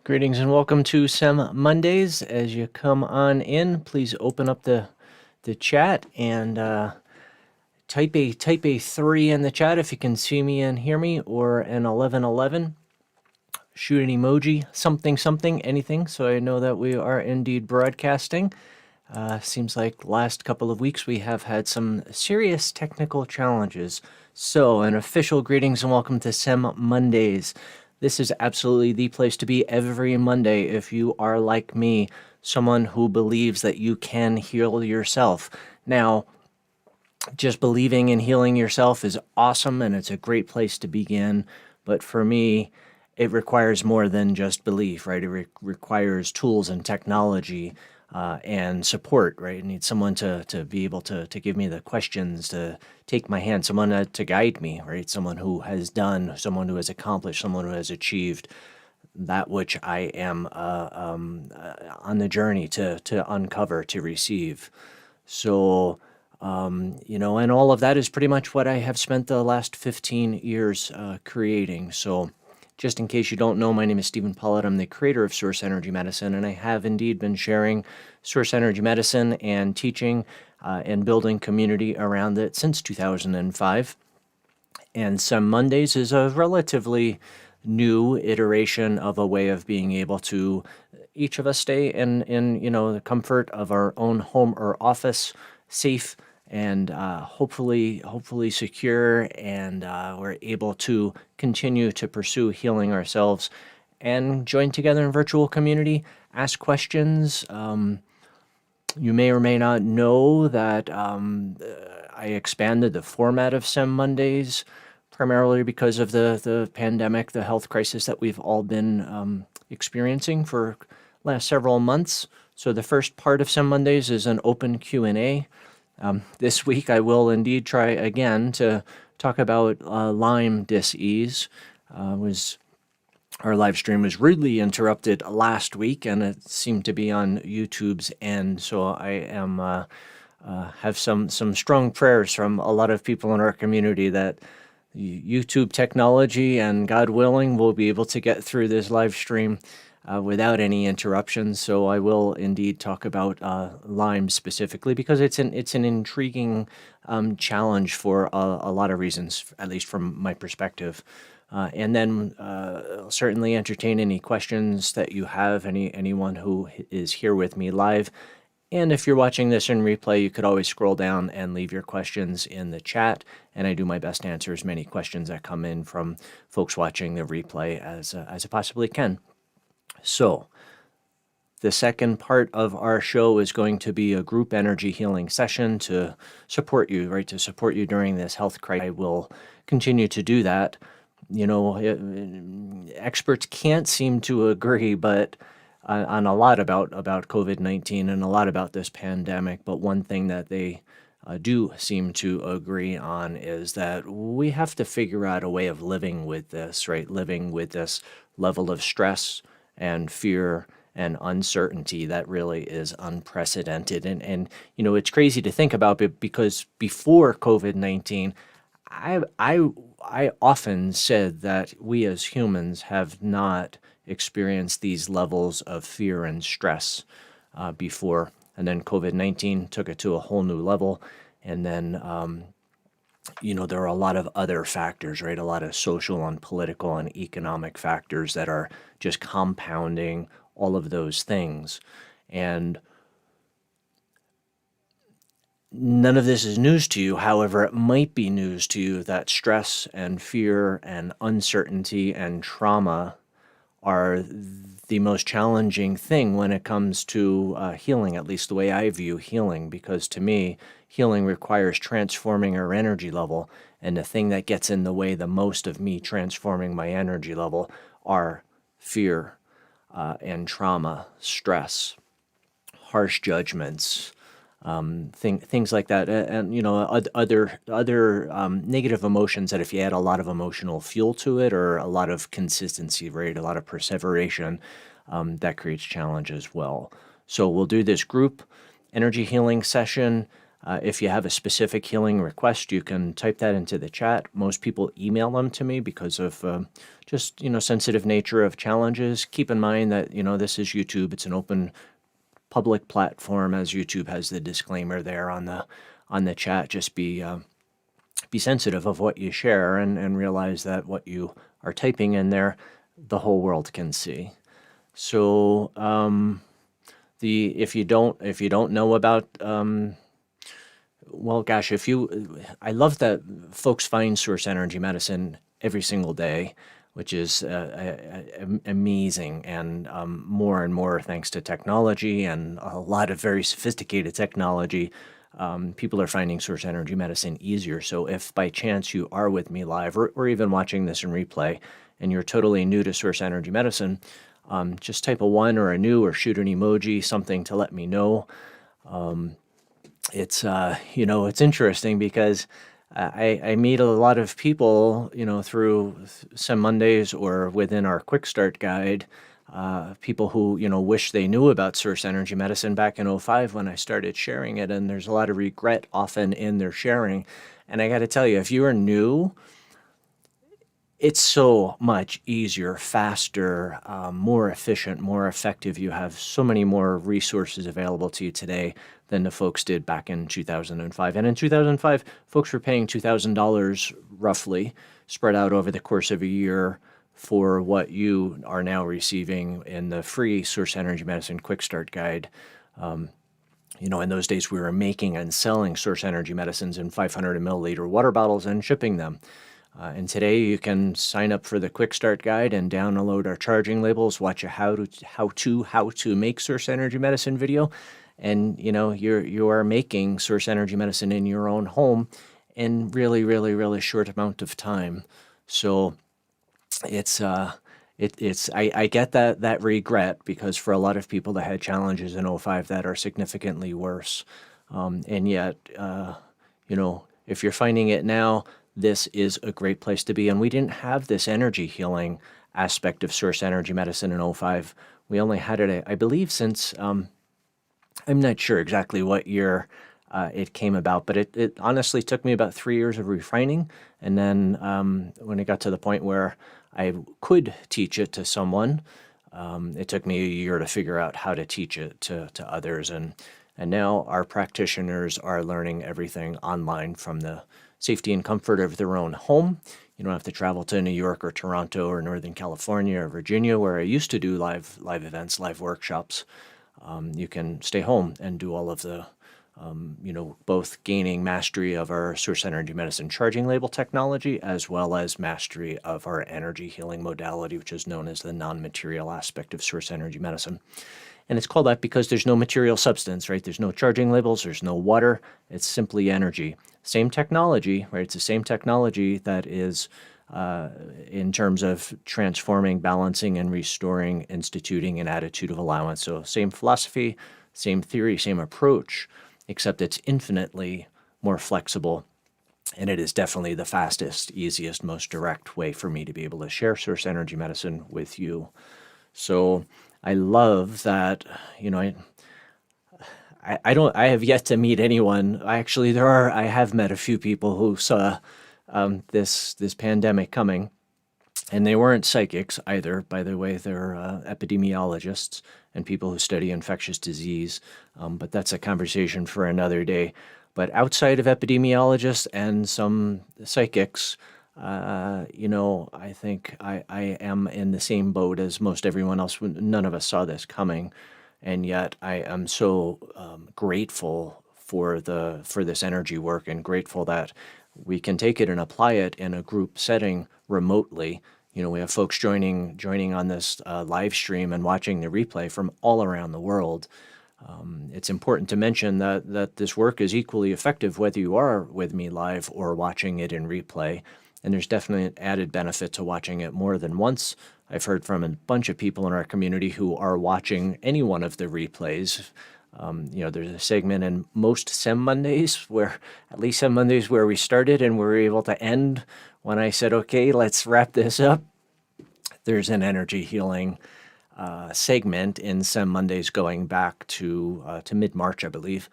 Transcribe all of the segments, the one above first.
Greetings and welcome to SEM Mondays. As you come on in, please open up the chat and type a 3 in the chat if you can see me and hear me, or an 1111. Shoot an emoji, something, anything, so I know that we are indeed broadcasting. Seems like last couple of weeks we have had some serious technical challenges. So, an official greetings and welcome to SEM Mondays. This is absolutely the place to be every Monday if you are like me, someone who believes that you can heal yourself. Now, just believing in healing yourself is awesome and it's a great place to begin, but for me, it requires more than just belief, right? It requires tools and technology and support, right? I need someone to be able to give me the questions, to take my hand, someone to guide me, right? Someone who has done, someone who has accomplished, someone who has achieved that which I am on the journey to uncover, to receive. So, and all of that is pretty much what I have spent the last 15 years creating. So, just in case you don't know, my name is Stephen Pollitt. I'm the creator of Source Energy Medicine, and I have indeed been sharing Source Energy Medicine and teaching and building community around it since 2005. And SEM Mondays is a relatively new iteration of a way of being able to each of us stay in the comfort of our own home or office, safe and hopefully secure, and we're able to continue to pursue healing ourselves and join together in virtual community, ask questions. You may or may not know that I expanded the format of SEM Mondays primarily because of the pandemic, the health crisis that we've all been experiencing for last several months. So the first part of SEM Mondays is an open Q&A. This week I will indeed try again to talk about Lyme disease. Our live stream was rudely interrupted last week, and it seemed to be on YouTube's end. So I am have some strong prayers from a lot of people in our community that YouTube technology and God willing we'll be able to get through this live stream without any interruptions. So I will indeed talk about Lyme specifically because it's an intriguing challenge for a lot of reasons, at least from my perspective. And then I'll certainly entertain any questions that you have, anyone who is here with me live. And if you're watching this in replay, you could always scroll down and leave your questions in the chat, and I do my best to answer as many questions that come in from folks watching the replay as I possibly can. So, the second part of our show is going to be a group energy healing session to support you, right? To support you during this health crisis. I will continue to do that. Experts can't seem to agree, but on a lot about COVID-19 and a lot about this pandemic. But one thing that they do seem to agree on is that we have to figure out a way of living with this, right? Living with this level of stress and fear and uncertainty that really is unprecedented. And it's crazy to think about it because before COVID-19, I often said that we as humans have not experienced these levels of fear and stress before. And then COVID-19 took it to a whole new level. And then, there are a lot of other factors, right? A lot of social and political and economic factors that are just compounding all of those things. And none of this is news to you. However, it might be news to you that stress and fear and uncertainty and trauma are the most challenging thing when it comes to healing, at least the way I view healing, because to me, healing requires transforming our energy level, and the thing that gets in the way the most of me transforming my energy level are fear and trauma, stress, harsh judgments, things like that, and other negative emotions that if you add a lot of emotional fuel to it or a lot of consistency, right, a lot of perseveration, that creates challenge as well. So we'll do this group energy healing session If you have a specific healing request, you can type that into the chat. Most people email them to me because of just, sensitive nature of challenges. Keep in mind that, this is YouTube. It's an open public platform, as YouTube has the disclaimer there on the chat. Just be sensitive of what you share and realize that what you are typing in there, the whole world can see. So if you don't know about well, gosh, I love that folks find Source Energy Medicine every single day, which is amazing, and more thanks to technology and a lot of very sophisticated technology. People are finding Source Energy Medicine easier. So if by chance you are with me live or even watching this in replay and you're totally new to Source Energy Medicine, just type a 1 or a new or shoot an emoji, something to let me know. It's it's interesting because I meet a lot of people, through SEM Mondays or within our Quick Start Guide, people who, wish they knew about Source Energy Medicine back in '05 when I started sharing it, and there's a lot of regret often in their sharing. And I got to tell you, if you are new, it's so much easier, faster, more efficient, more effective. You have so many more resources available to you today than the folks did back in 2005. And in 2005, folks were paying $2,000 roughly, spread out over the course of a year, for what you are now receiving in the free Source Energy Medicine Quick Start Guide. In those days, we were making and selling Source Energy Medicines in 500 milliliter water bottles and shipping them. And today you can sign up for the Quick Start Guide and download our charging labels, watch a how to make Source Energy Medicine video, and you are making Source Energy Medicine in your own home in really short amount of time. So it's I get that regret, because for a lot of people that had challenges in '05 that are significantly worse, and yet if you're finding it now, this is a great place to be. And we didn't have this energy healing aspect of Source Energy Medicine in '05. We only had it, I believe, since, I'm not sure exactly what year it came about, but it honestly took me about 3 years of refining. And then when it got to the point where I could teach it to someone, it took me a year to figure out how to teach it to others. And now our practitioners are learning everything online from the safety and comfort of their own home. You don't have to travel to New York or Toronto or Northern California or Virginia, where I used to do live events, live workshops. You can stay home and do all of the, both gaining mastery of our Source Energy Medicine charging label technology, as well as mastery of our energy healing modality, which is known as the non-material aspect of Source Energy Medicine. And it's called that because there's no material substance, right? There's no charging labels, there's no water, it's simply energy. Same technology, right? It's the same technology that is in terms of transforming, balancing, and restoring, instituting an attitude of allowance. So same philosophy, same theory, same approach, except it's infinitely more flexible. And it is definitely the fastest, easiest, most direct way for me to be able to share Source Energy Medicine with you. So I love that, I have yet to meet anyone. I have met a few people who saw this pandemic coming, and they weren't psychics either, by the way. They're epidemiologists and people who study infectious disease, but that's a conversation for another day. But outside of epidemiologists and some psychics, I think I am in the same boat as most everyone else. None of us saw this coming, and yet I am so grateful for this energy work, and grateful that we can take it and apply it in a group setting remotely. We have folks joining on this live stream and watching the replay from all around the world. It's important to mention that this work is equally effective whether you are with me live or watching it in replay. And there's definitely an added benefit to watching it more than once. I've heard from a bunch of people in our community who are watching any one of the replays. There's a segment in most SEM Mondays, at least SEM Mondays, where we started and we were able to end when I said, okay, let's wrap this up. There's an energy healing segment in SEM Mondays going back to mid-March, I believe.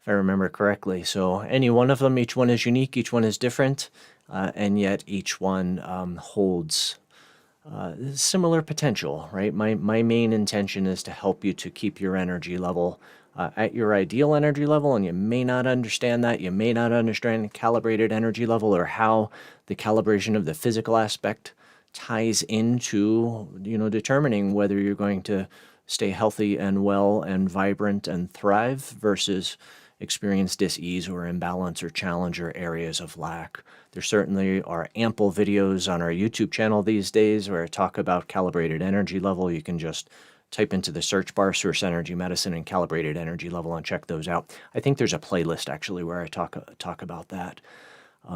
if I remember correctly. So any one of them, each one is unique, each one is different, and yet each one holds similar potential, right? My main intention is to help you to keep your energy level at your ideal energy level, and you may not understand that. You may not understand calibrated energy level or how the calibration of the physical aspect ties into, determining whether you're going to stay healthy and well and vibrant and thrive versus experience dis-ease or imbalance or challenge or areas of lack. There certainly are ample videos on our YouTube channel these days where I talk about calibrated energy level. You can just type into the search bar Source Energy Medicine and calibrated energy level and check those out. I think there's a playlist actually where I talk about that.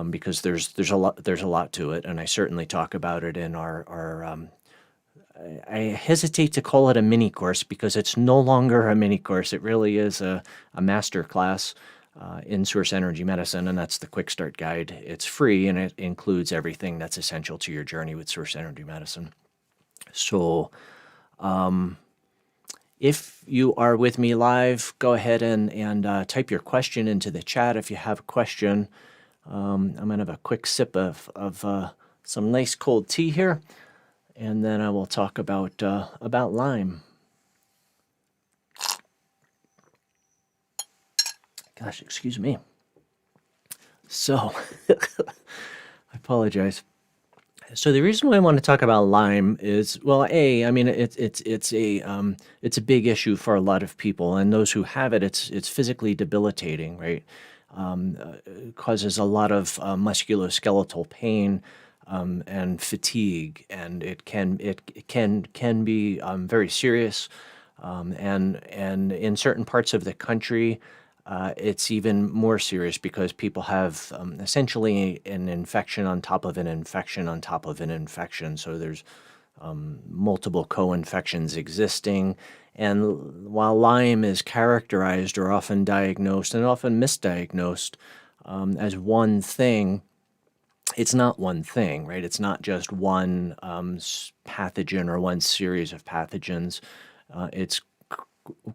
Because there's a lot to it, and I certainly talk about it in our I hesitate to call it a mini course because it's no longer a mini course. It really is a master class in Source Energy Medicine, and that's the Quick Start Guide. It's free, and it includes everything that's essential to your journey with Source Energy Medicine. So if you are with me live, go ahead and type your question into the chat if you have a question. I'm going to have a quick sip of some nice cold tea here, and then I will talk about Lyme. Gosh, excuse me. So, I apologize. So the reason why I want to talk about Lyme is, well, I mean it's a big issue for a lot of people, and those who have it, it's physically debilitating, right? It causes a lot of musculoskeletal pain and fatigue, and it can be very serious, and in certain parts of the country. It's even more serious because people have essentially an infection on top of an infection on top of an infection. So there's multiple co-infections existing. And while Lyme is characterized or often diagnosed and often misdiagnosed as one thing, it's not one thing, right? It's not just one pathogen or one series of pathogens. It's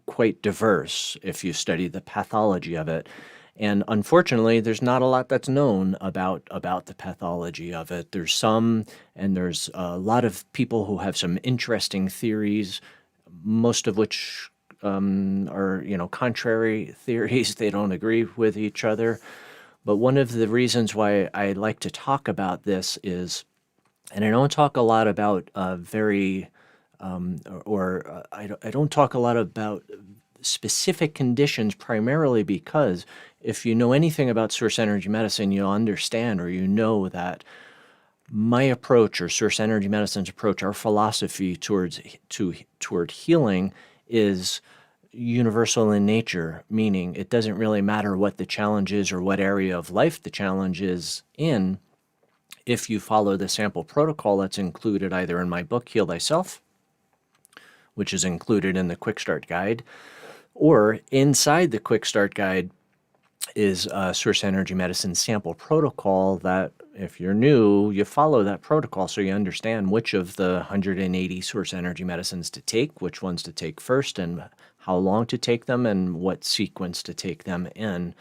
quite diverse if you study the pathology of it. And unfortunately, there's not a lot that's known about the pathology of it. There's some, and there's a lot of people who have some interesting theories, most of which are, contrary theories. They don't agree with each other. But one of the reasons why I like to talk about this is, and I don't talk a lot about I don't talk a lot about specific conditions, primarily because if you know anything about Source Energy Medicine, you'll understand, or you know, that my approach, or Source Energy Medicine's approach, our philosophy toward healing is universal in nature, meaning it doesn't really matter what the challenge is or what area of life the challenge is in. If you follow the sample protocol that's included either in my book, Heal Thyself, which is included in the Quick Start Guide, or inside the Quick Start Guide is a Source Energy Medicine sample protocol that, if you're new, you follow that protocol so you understand which of the 180 Source Energy Medicines to take, which ones to take first, and how long to take them, and what sequence to take them in.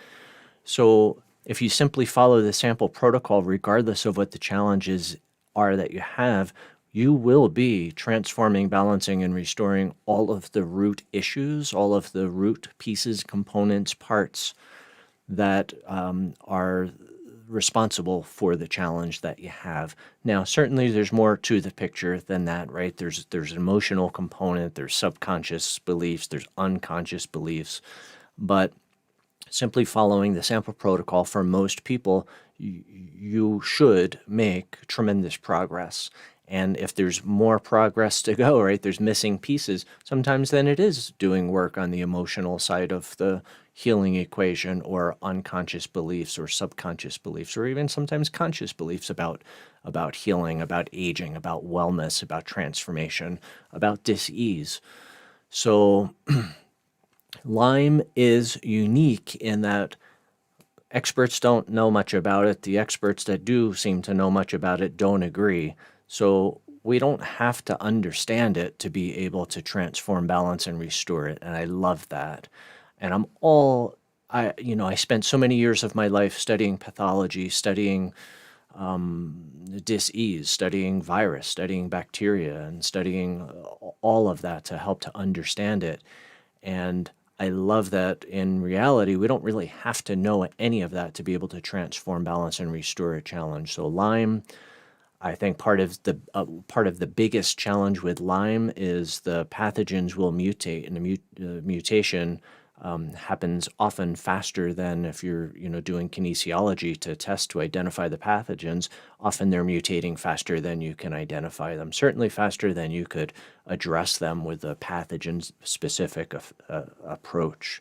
So if you simply follow the sample protocol, regardless of what the challenges are that you have, you will be transforming, balancing, and restoring all of the root issues, all of the root pieces, components, parts that are responsible for the challenge that you have. Now, certainly there's more to the picture than that, right? There's an emotional component, there's subconscious beliefs, there's unconscious beliefs, but simply following the sample protocol, for most people, you should make tremendous progress. And if there's more progress to go, right, there's missing pieces, sometimes then it is doing work on the emotional side of the healing equation, or unconscious beliefs or subconscious beliefs, or even sometimes conscious beliefs about healing, about aging, about wellness, about transformation, about dis-ease. So Lyme is unique in that experts don't know much about it. The experts that do seem to know much about it don't agree. So we don't have to understand it to be able to transform, balance, and restore it. And I love that. And I spent so many years of my life studying pathology, studying dis-ease, studying virus, studying bacteria, and studying all of that to help to understand it. And I love that in reality, we don't really have to know any of that to be able to transform, balance, and restore a challenge. So Lyme, I think part of the biggest challenge with Lyme is the pathogens will mutate, and the mutation happens often faster than if you're doing kinesiology to test to identify the pathogens. Often they're mutating faster than you can identify them. Certainly faster than you could address them with a pathogen-specific approach.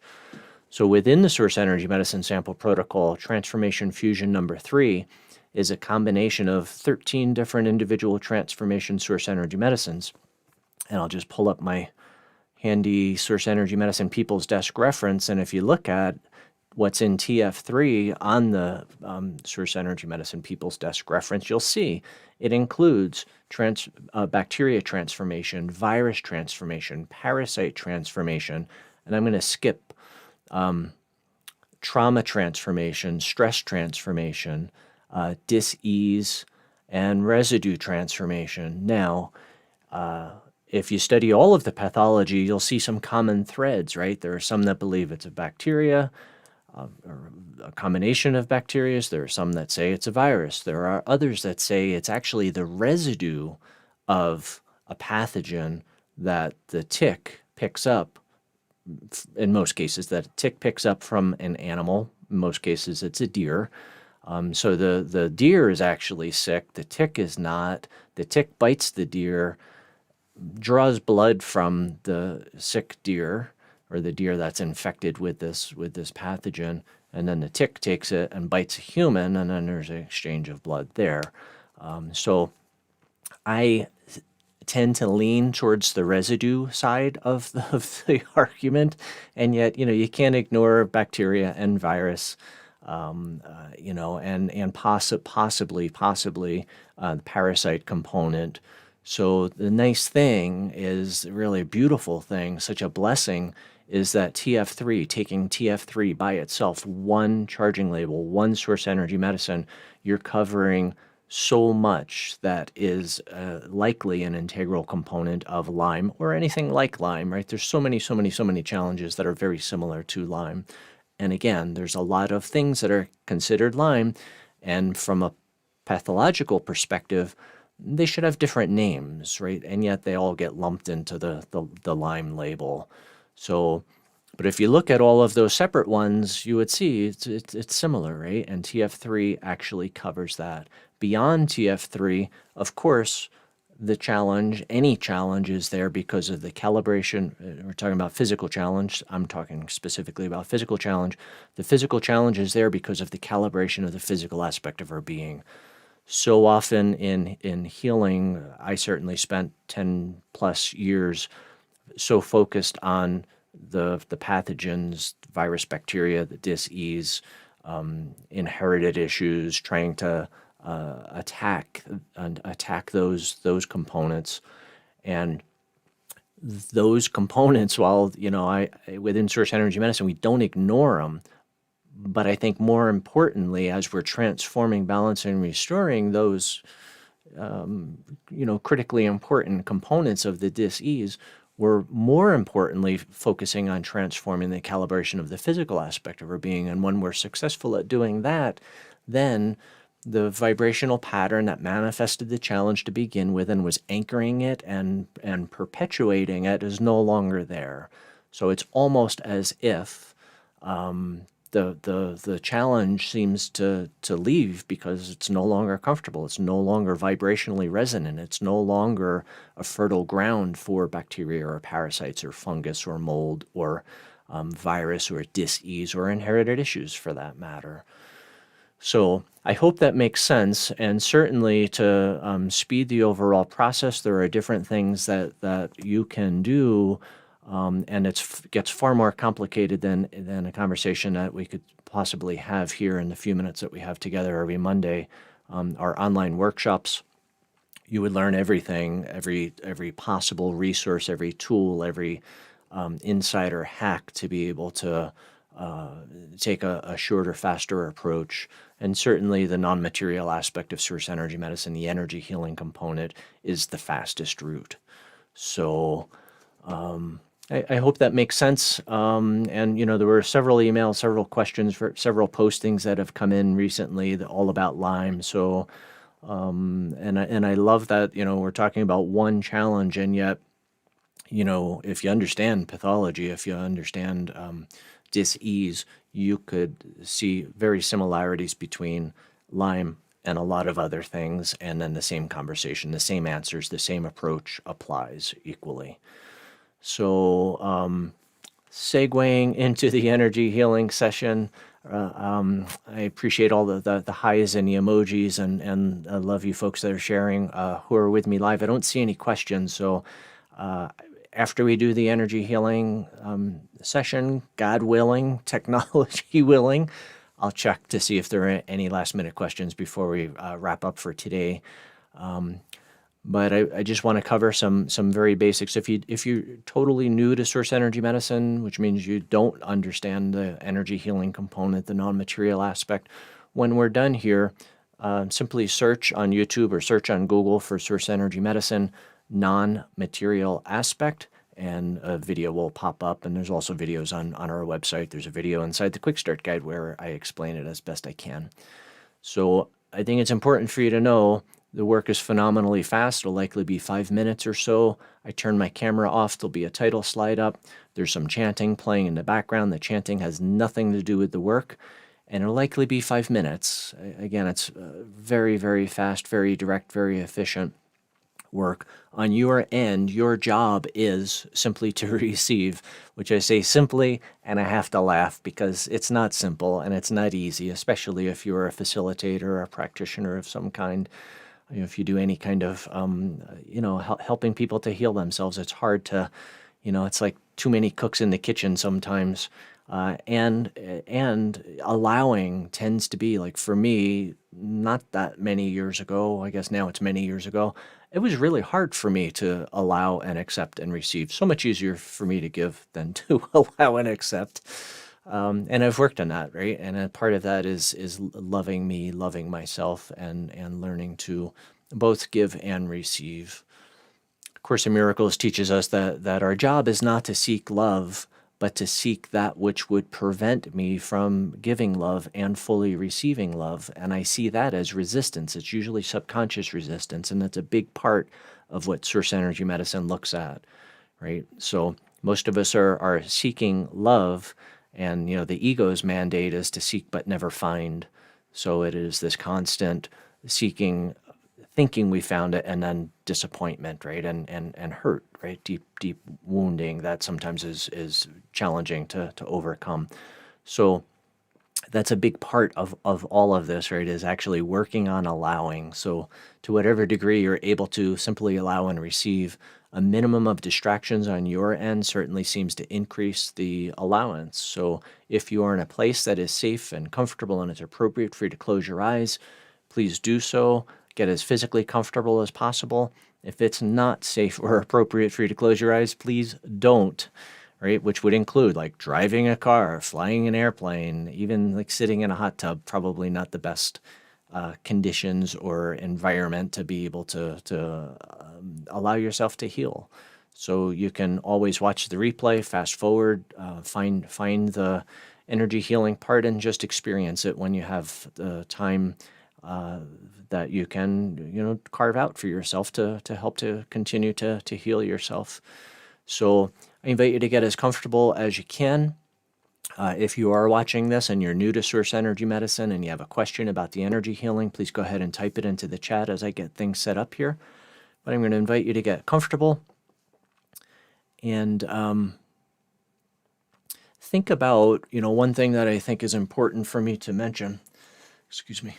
So within the source energy medicine sample protocol, transformation fusion number 3 is a combination of 13 different individual transformation source energy medicines. And I'll just pull up my handy source energy medicine people's desk reference. And if you look at what's in TF3 on the source energy medicine people's desk reference, you'll see it includes bacteria transformation, virus transformation, parasite transformation, and I'm going to skip trauma transformation, stress transformation, dis-ease, and residue transformation. Now, if you study all of the pathology, you'll see some common threads, right? There are some that believe it's a bacteria, or a combination of bacteria. There are some that say it's a virus. There are others that say it's actually the residue of a pathogen that the tick picks up. In most cases, that a tick picks up from an animal. In most cases, it's a deer. So the deer is actually sick. The tick is not. The tick bites the deer, draws blood from the sick deer or the deer that's infected with this pathogen, and then the tick takes it and bites a human, and then there's an exchange of blood there. So I tend to lean towards the residue side of the argument, and yet you can't ignore bacteria and virus. And possibly the parasite component. So the nice thing is, really a beautiful thing, such a blessing, is that TF3, taking TF3 by itself, one charging label, one source energy medicine, you're covering so much that is likely an integral component of Lyme or anything like Lyme, right? There's so many challenges that are very similar to Lyme. And again, there's a lot of things that are considered Lyme, and from a pathological perspective, they should have different names, right? And yet they all get lumped into the Lyme label. So, but if you look at all of those separate ones, you would see it's similar, right? And TF3 actually covers that. Beyond TF3, of course, any challenge is there because of the calibration. We're talking about physical challenge. I'm talking specifically about physical challenge. The physical challenge is there because of the calibration of the physical aspect of our being. So often in healing, I certainly spent 10 plus years so focused on the pathogens, virus, bacteria, the dis-ease, inherited issues, trying to attack those components. And those components, while within source energy medicine, we don't ignore them. But I think more importantly, as we're transforming, balancing, and restoring those, critically important components of the dis-ease, we're more importantly focusing on transforming the calibration of the physical aspect of our being. And when we're successful at doing that, then the vibrational pattern that manifested the challenge to begin with and was anchoring it and perpetuating it is no longer there. So it's almost as if the challenge seems to leave because it's no longer comfortable. It's no longer vibrationally resonant. It's no longer a fertile ground for bacteria or parasites or fungus or mold or virus or dis-ease or inherited issues for that matter. So I hope that makes sense, and certainly to speed the overall process, there are different things that you can do. And it gets far more complicated than a conversation that we could possibly have here in the few minutes that we have together every Monday. Our online workshops, you would learn everything, every possible resource, every tool, every insider hack to be able to take a shorter, faster approach. And certainly the non-material aspect of source energy medicine, the energy healing component, is the fastest route. So I hope that makes sense. And there were several emails, several questions, several postings that have come in recently all about Lyme. So and I love that we're talking about one challenge, and yet if you understand pathology, if you understand dis-ease, you could see very similarities between Lyme and a lot of other things, and then the same conversation, the same answers, the same approach applies equally. So segueing into the energy healing session, I appreciate all the highs and the emojis, and I love you folks that are sharing who are with me live. I don't see any questions, so after we do the energy healing session, God willing, technology willing, I'll check to see if there are any last minute questions before we wrap up for today. But I just want to cover some very basics. If you're totally new to source energy medicine, which means you don't understand the energy healing component, the non-material aspect, when we're done here, simply search on YouTube or search on Google for source energy medicine non-material aspect, and a video will pop up. And there's also videos on our website. There's a video inside the Quick Start Guide where I explain it as best I can. So I think it's important for you to know the work is phenomenally fast. It'll likely be 5 minutes or so. I turn my camera off. There'll be a title slide up. There's some chanting playing in the background. The chanting has nothing to do with the work, and it'll likely be 5 minutes. Again, it's very, very fast, very direct, very efficient work. On your end, your job is simply to receive, which I say simply, and I have to laugh because it's not simple and it's not easy, especially if you're a facilitator or a practitioner of some kind. If you do any kind of, helping people to heal themselves, it's hard to, it's like too many cooks in the kitchen sometimes. And allowing tends to be, like, for me, not that many years ago, I guess now it's many years ago, it was really hard for me to allow and accept and receive. So much easier for me to give than to allow and accept. And I've worked on that, right? And a part of that is loving me, loving myself, and learning to both give and receive. Course in Miracles teaches us that our job is not to seek love, but to seek that which would prevent me from giving love and fully receiving love. And I see that as resistance. It's usually subconscious resistance, and that's a big part of what source energy medicine looks at, right? So most of us are seeking love, and the ego's mandate is to seek but never find. So it is this constant seeking, thinking we found it, and then disappointment, right? And hurt, right? Deep wounding that sometimes is challenging to overcome. So that's a big part of all of this, right? Is actually working on allowing. So to whatever degree you're able to simply allow and receive, a minimum of distractions on your end certainly seems to increase the allowance. So if you are in a place that is safe and comfortable and it's appropriate for you to close your eyes, please do so. Get as physically comfortable as possible. If it's not safe or appropriate for you to close your eyes, please don't, right? Which would include like driving a car, flying an airplane, even like sitting in a hot tub. Probably not the best conditions or environment to be able to allow yourself to heal. So you can always watch the replay, fast forward, find the energy healing part, and just experience it when you have the time that you can, carve out for yourself to help to continue to heal yourself. So I invite you to get as comfortable as you can. If you are watching this and you're new to source energy medicine and you have a question about the energy healing, please go ahead and type it into the chat as I get things set up here. But I'm going to invite you to get comfortable and think about, one thing that I think is important for me to mention. Excuse me.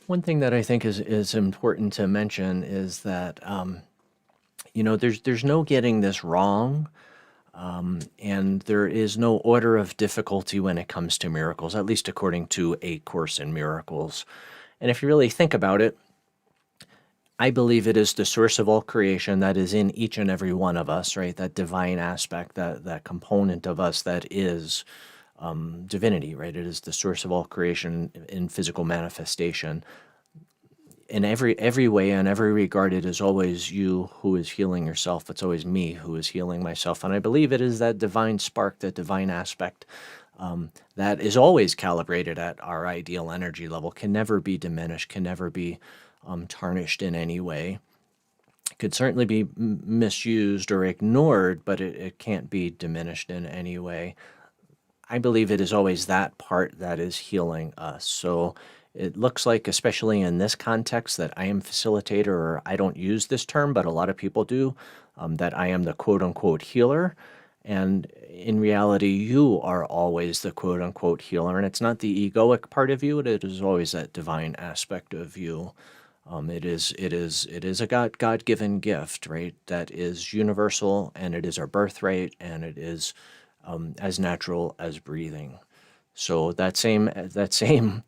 One thing that I think is important to mention is that, there's no getting this wrong, and there is no order of difficulty when it comes to miracles, at least according to A Course in Miracles. And if you really think about it, I believe it is the source of all creation that is in each and every one of us, right? That divine aspect, that component of us that is divinity, right? It is the source of all creation in physical manifestation. In every way, in every regard, it is always you who is healing yourself. It's always me who is healing myself. And I believe it is that divine spark, that divine aspect that is always calibrated at our ideal energy level, can never be diminished, can never be tarnished in any way. It could certainly be misused or ignored, but it can't be diminished in any way. I believe it is always that part that is healing us. So it looks like, especially in this context, that I am facilitator, or I don't use this term, but a lot of people do, that I am the quote unquote healer. And in reality, you are always the quote unquote healer. And it's not the egoic part of you, it is always that divine aspect of you. It is a God-given gift, right? That is universal, and it is our birthright, and it is as natural as breathing. So that same,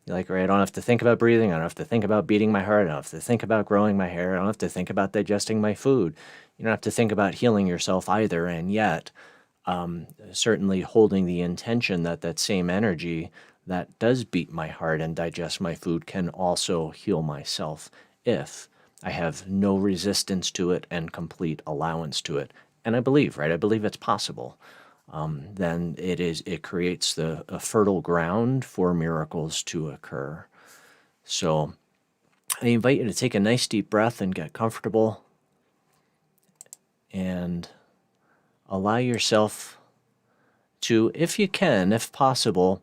like, right, I don't have to think about breathing. I don't have to think about beating my heart. I don't have to think about growing my hair. I don't have to think about digesting my food. You don't have to think about healing yourself either. And yet, certainly holding the intention that that same energy that does beat my heart and digest my food can also heal myself if I have no resistance to it and complete allowance to it. And I believe, right? I believe it's possible. Then it creates a fertile ground for miracles to occur. So I invite you to take a nice deep breath and get comfortable and allow yourself to, if you can, if possible,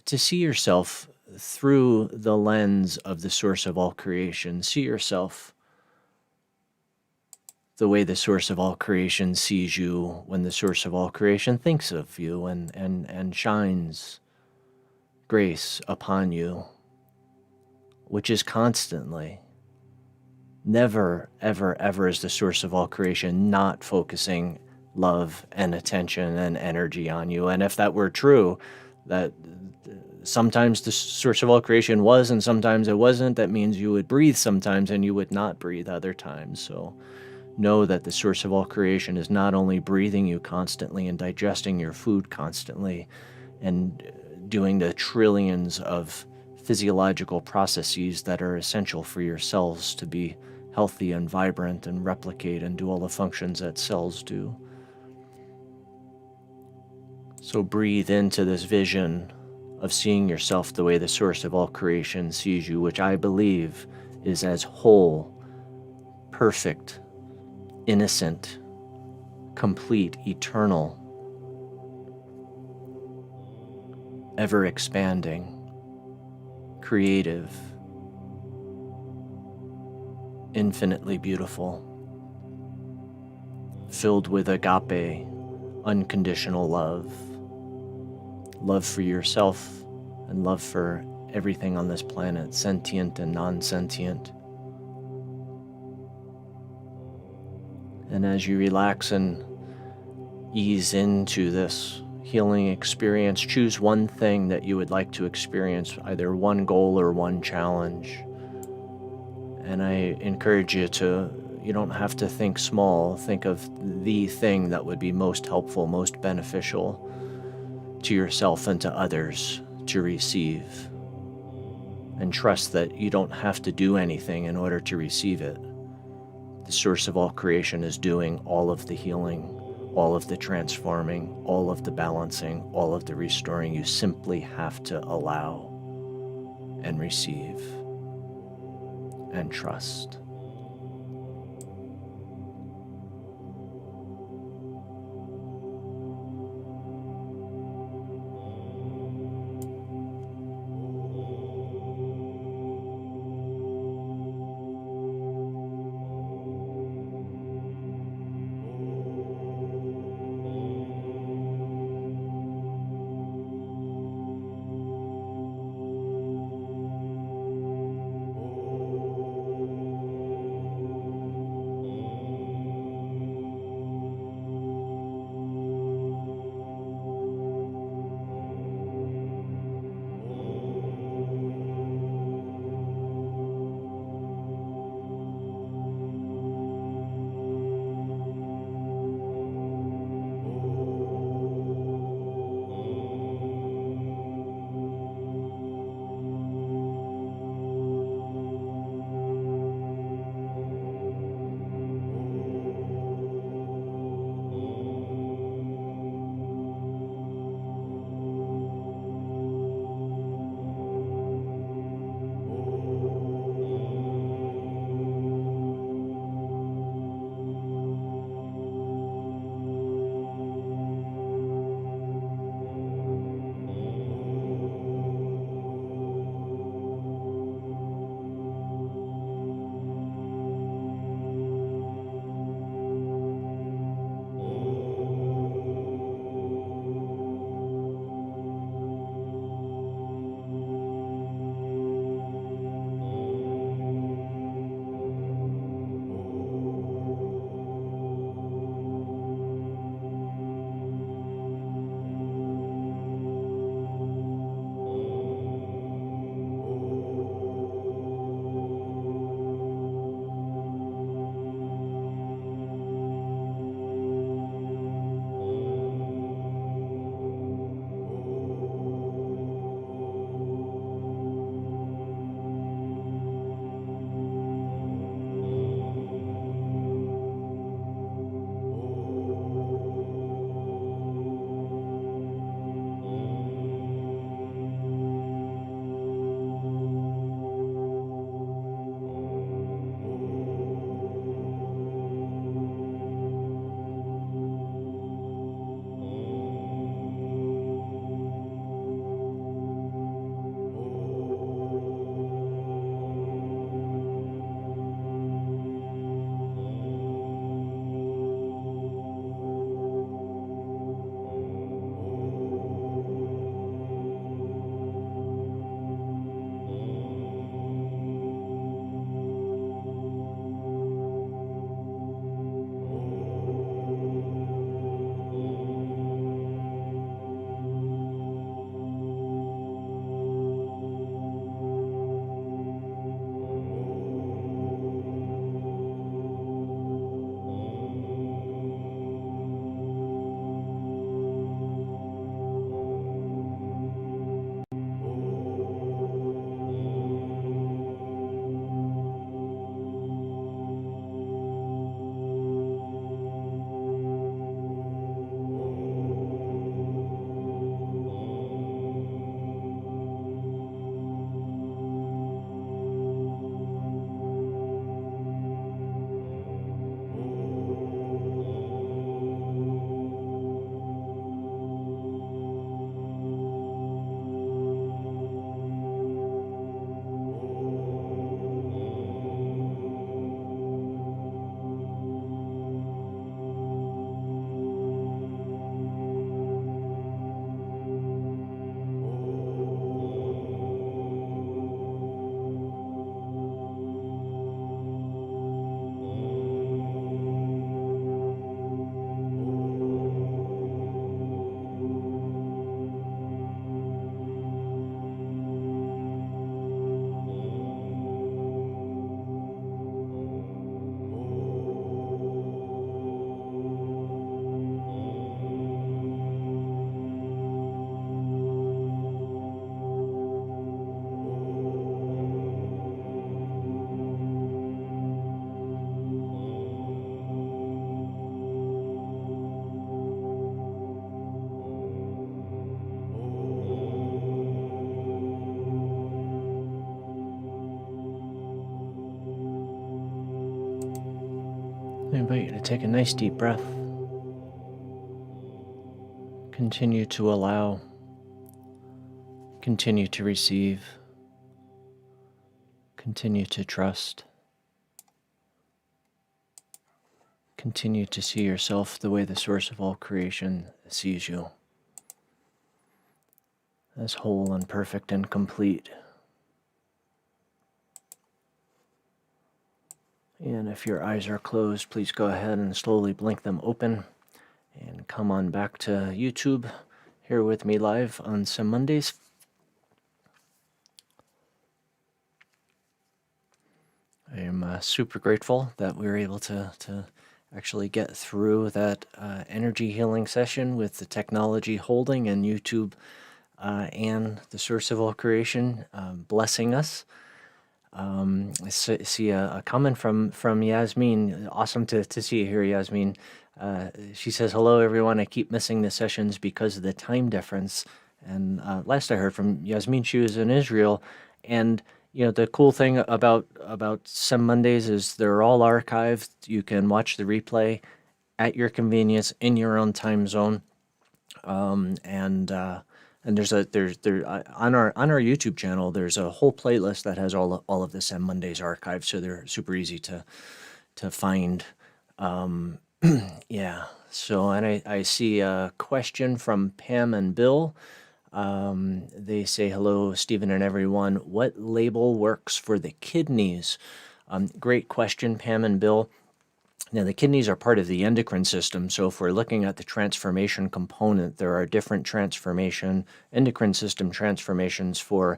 to see yourself through the lens of the source of all creation. See yourself the way the source of all creation sees you when the source of all creation thinks of you and shines grace upon you, which is constantly. Never, ever, ever is the source of all creation not focusing love and attention and energy on you. And if that were true, that sometimes the source of all creation was and sometimes it wasn't, that means you would breathe sometimes and you would not breathe other times. So know that the source of all creation is not only breathing you constantly and digesting your food constantly and doing the trillions of physiological processes that are essential for your cells to be healthy and vibrant and replicate and do all the functions that cells do. So breathe into this vision of seeing yourself the way the source of all creation sees you, which I believe is as whole, perfect, innocent, complete, eternal, ever expanding, creative, infinitely beautiful, filled with agape, unconditional love, love for yourself and love for everything on this planet, sentient and non-sentient. And as you relax and ease into this healing experience, choose one thing that you would like to experience, either one goal or one challenge. And I encourage you you don't have to think small. Think of the thing that would be most helpful, most beneficial to yourself and to others to receive. And trust that you don't have to do anything in order to receive it. The source of all creation is doing all of the healing, all of the transforming, all of the balancing, all of the restoring. You simply have to allow and receive and trust. I invite you to take a nice deep breath. Continue to allow, continue to receive, continue to trust, continue to see yourself the way the source of all creation sees you, as whole and perfect and complete. And if your eyes are closed, please go ahead and slowly blink them open and come on back to YouTube here with me live on SEM Mondays. I am super grateful that we were able to actually get through that energy healing session with the technology holding and YouTube and the source of all creation blessing us. I see a comment from Yasmin. Awesome to see you here, Yasmin. She says, hello, everyone. I keep missing the sessions because of the time difference. And last I heard from Yasmin, she was in Israel. And, you know, the cool thing about SEM Mondays is they're all archived. You can watch the replay at your convenience in your own time zone. And there's on our YouTube channel, there's a whole playlist that has all of the SEM Mondays archived, so they're super easy to find. Yeah. So, and I see a question from Pam and Bill. They say, hello, Stephen and everyone. What label works for the kidneys? Great question, Pam and Bill. Now, the kidneys are part of the endocrine system, so if we're looking at the transformation component, there are different endocrine system transformations for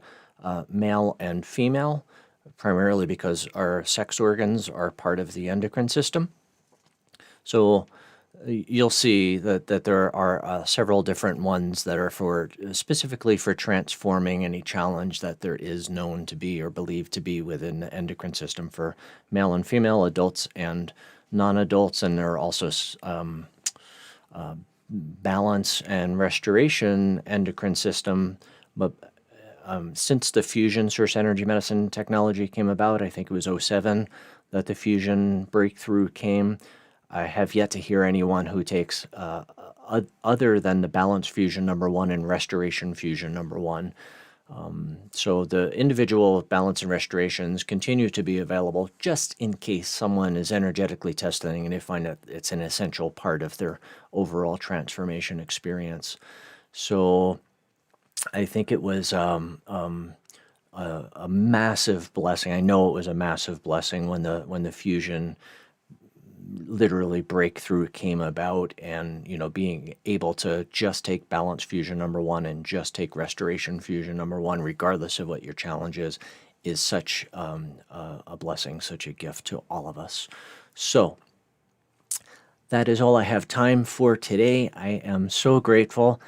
male and female, primarily because our sex organs are part of the endocrine system. So you'll see that there are several different ones that are specifically for transforming any challenge that there is known to be or believed to be within the endocrine system for male and female, adults and non-adults, and there are also balance and restoration endocrine system. But since the fusion source energy medicine technology came about, I think it was 2007 that the fusion breakthrough came. I have yet to hear anyone who takes other than the balance fusion #1 and restoration fusion #1. So the individual balance and restorations continue to be available just in case someone is energetically testing and they find that it's an essential part of their overall transformation experience. So I think it was a massive blessing. I know it was a massive blessing when the fusion literally breakthrough came about, and being able to just take balance fusion #1 and just take restoration fusion #1 regardless of what your challenge is such a blessing, such a gift to all of us. So that is all I have time for today. I am so grateful.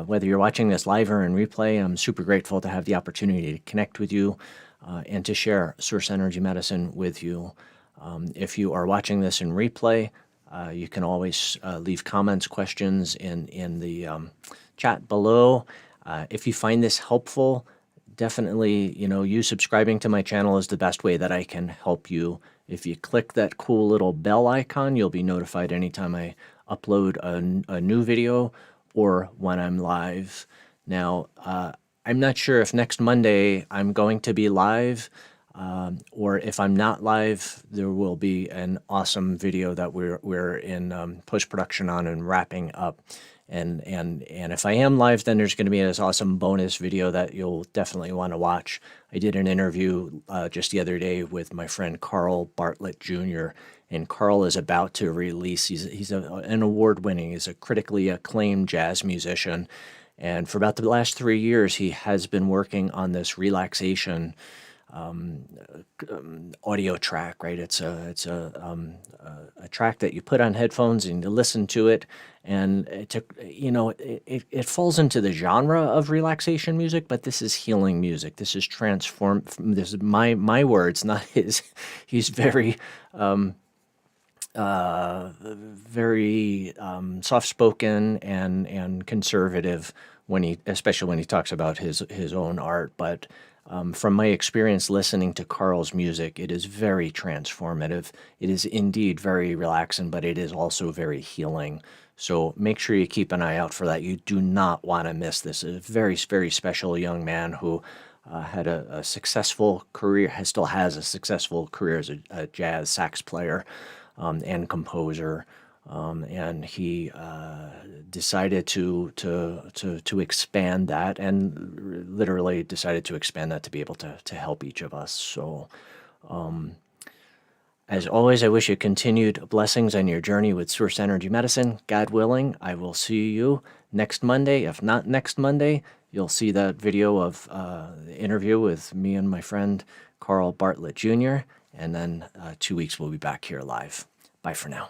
Whether you're watching this live or in replay, I'm super grateful to have the opportunity to connect with you and to share Source Energy Medicine with you. If you are watching this in replay, you can always leave comments, questions in the chat below. If you find this helpful, definitely, you subscribing to my channel is the best way that I can help you. If you click that cool little bell icon, you'll be notified anytime I upload a new video or when I'm live. Now, I'm not sure if next Monday I'm going to be live. Or if I'm not live, there will be an awesome video that we're in post-production on and wrapping up. And if I am live, then there's going to be this awesome bonus video that you'll definitely want to watch. I did an interview just the other day with my friend Carl Bartlett Jr., and Carl is about to release, he's an award-winning, he's a critically acclaimed jazz musician. And for about the last 3 years, he has been working on this relaxation audio track, right? It's a track that you put on headphones and you listen to it, and it falls into the genre of relaxation music, but this is healing music. This is This is my words, not his. He's very soft-spoken and conservative especially when he talks about his own art, but from my experience listening to Carl's music, it is very transformative. It is indeed very relaxing, but it is also very healing. So make sure you keep an eye out for that. You do not want to miss this. A very, very special young man who had a successful career, still has a successful career as a jazz sax player and composer. And he decided to expand that, and literally decided to expand that to be able to help each of us. So, as always, I wish you continued blessings on your journey with Source Energy Medicine. God willing, I will see you next Monday. If not next Monday, you'll see that video of the interview with me and my friend Carl Bartlett Jr. And then 2 weeks we'll be back here live. Bye for now.